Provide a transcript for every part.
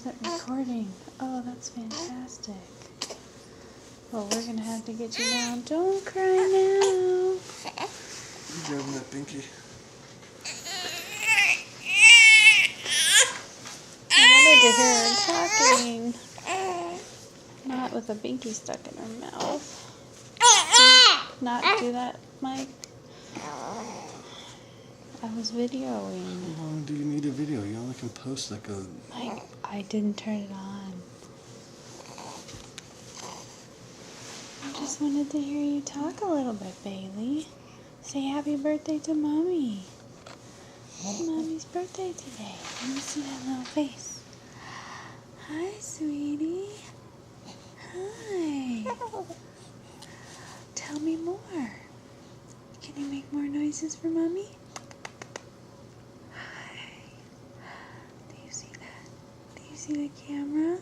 wasn't recording. Oh, that's fantastic. Well, we're going to have to get you down. Don't cry now. You grabbing that binky? I wanted to hear her talking. Not with a binky stuck in her mouth. Not do that, Mike. I was videoing. How long do you need a video? You only can post like a... Mike, I didn't turn it on. I just wanted to hear you talk a little bit, Bailey. Say happy birthday to Mommy. Mommy's birthday today. Let me see that little face. Hi, sweetie. Hi. Tell me more. Can you make more noises for Mommy? Hi. Do you see that? Do you see the camera?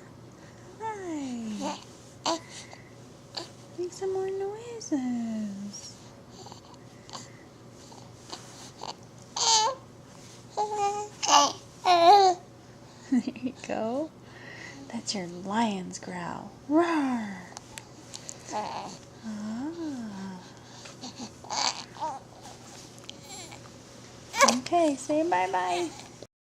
Hi. Make some more noises. There you go. That's your lion's growl. Roar. Ah. Okay, say bye-bye.